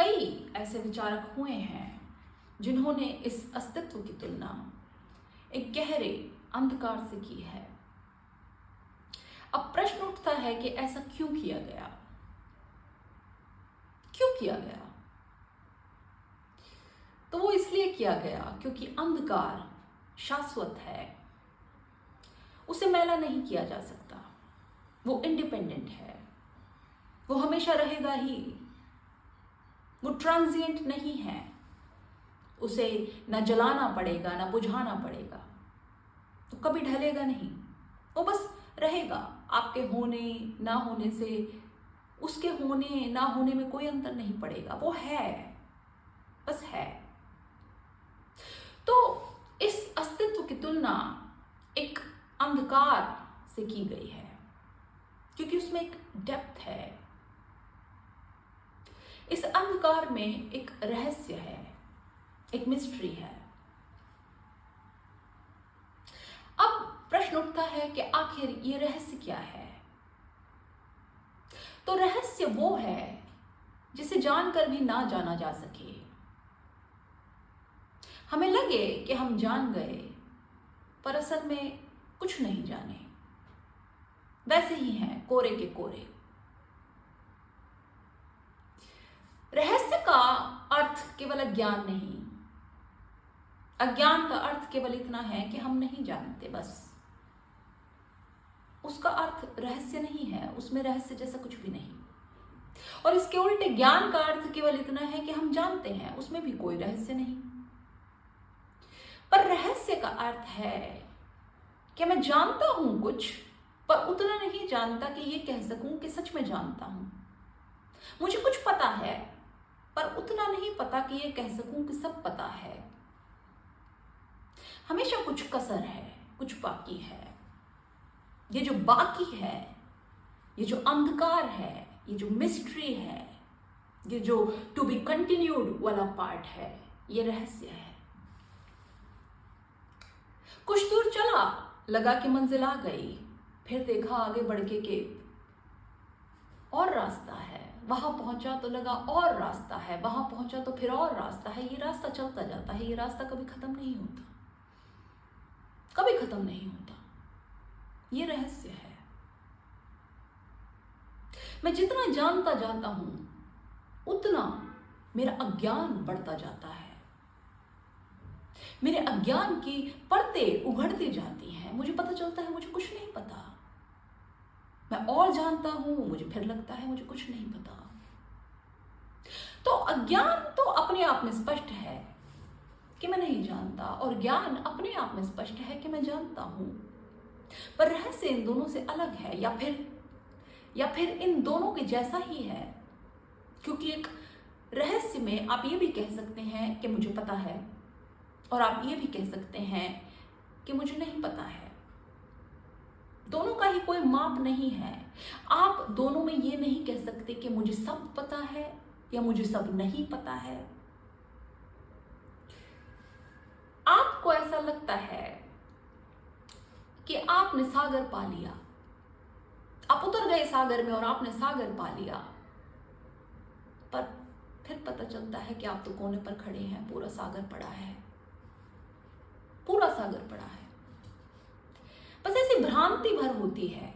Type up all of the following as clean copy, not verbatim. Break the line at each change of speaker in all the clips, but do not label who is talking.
कई ऐसे विचारक हुए हैं जिन्होंने इस अस्तित्व की तुलना एक गहरे अंधकार से की है। अब प्रश्न उठता है कि ऐसा क्यों किया गया? क्यों किया गया? तो वो इसलिए किया गया क्योंकि अंधकार शाश्वत है, उसे मैला नहीं किया जा सकता, वो इंडिपेंडेंट है, वो हमेशा रहेगा ही, वो ट्रांजिएंट नहीं है, उसे ना जलाना पड़ेगा ना बुझाना पड़ेगा, तो कभी ढलेगा नहीं, वो बस रहेगा। आपके होने ना होने से उसके होने ना होने में कोई अंतर नहीं पड़ेगा, वो है, बस है। तो इस अस्तित्व की तुलना एक अंधकार से की गई है क्योंकि उसमें एक डेप्थ है, इस अंधकार में एक रहस्य है, एक मिस्ट्री है। अब प्रश्न उठता है कि आखिर ये रहस्य क्या है? तो रहस्य वो है जिसे जानकर भी ना जाना जा सके। हमें लगे कि हम जान गए, पर असल में कुछ नहीं जाने, वैसे ही हैं कोरे के कोरे। रहस्य का अर्थ केवल अज्ञान नहीं, अज्ञान का अर्थ केवल इतना है कि हम नहीं जानते, बस। उसका अर्थ रहस्य नहीं है, उसमें रहस्य जैसा कुछ भी नहीं। और इसके उल्टे ज्ञान का अर्थ केवल इतना है कि हम जानते हैं, उसमें भी कोई रहस्य नहीं। पर रहस्य का अर्थ है कि मैं जानता हूं कुछ, पर उतना नहीं जानता कि ये कह सकूं कि सच में जानता हूं। मुझे कुछ पता है, पर उतना नहीं पता कि ये कह सकूं कि सब पता है। हमेशा कुछ कसर है, कुछ बाकी है। ये जो बाकी है, ये जो अंधकार है, ये जो मिस्ट्री है, ये जो टू बी कंटिन्यूड वाला पार्ट है, ये रहस्य है। कुछ दूर चला, लगा कि मंजिल आ गई, फिर देखा आगे बढ़ के और रास्ता है। वहां पहुंचा तो लगा और रास्ता है, वहां पहुंचा तो फिर और रास्ता है। ये रास्ता चलता जाता है, ये रास्ता कभी खत्म नहीं होता, कभी खत्म नहीं होता। ये रहस्य है। मैं जितना जानता जाता हूं, उतना मेरा अज्ञान बढ़ता जाता है। मेरे अज्ञान की परतें उघड़ती जाती हैं। मुझे पता चलता है मुझे कुछ नहीं पता। मैं और जानता हूं, मुझे फिर लगता है मुझे कुछ नहीं पता। तो अज्ञान तो अपने आप में स्पष्ट है कि मैं नहीं जानता, और ज्ञान अपने आप में स्पष्ट है कि मैं जानता हूं। पर रहस्य इन दोनों से अलग है, या फिर इन दोनों के जैसा ही है। क्योंकि एक रहस्य में आप ये भी कह सकते हैं कि मुझे पता है, और आप ये भी कह सकते हैं कि मुझे नहीं पता है। दोनों का ही कोई माप नहीं है। आप दोनों में ये नहीं कह सकते कि मुझे सब पता है या मुझे सब नहीं पता है। आपको ऐसा लगता है कि आपने सागर पा लिया, आप उतर गए सागर में और आपने सागर पा लिया, पर फिर पता चलता है कि आप तो कोने पर खड़े हैं, पूरा सागर पड़ा है, पूरा सागर पड़ा है। बस ऐसी भ्रांति भर होती है,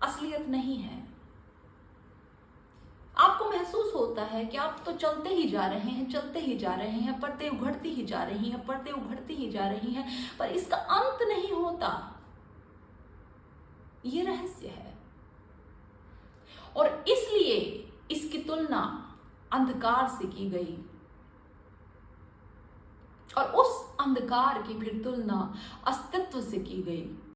असलियत नहीं है। आपको महसूस होता है कि आप तो चलते ही जा रहे हैं, चलते ही जा रहे हैं, परतें उघड़ती ही जा रही हैं, परतें उघड़ती ही जा रही हैं, पर इसका अंत नहीं होता। ये रहस्य है, और इसलिए इसकी तुलना अंधकार से की गई, और उस अंधकार की फिर तुलना अस्तित्व से की गई।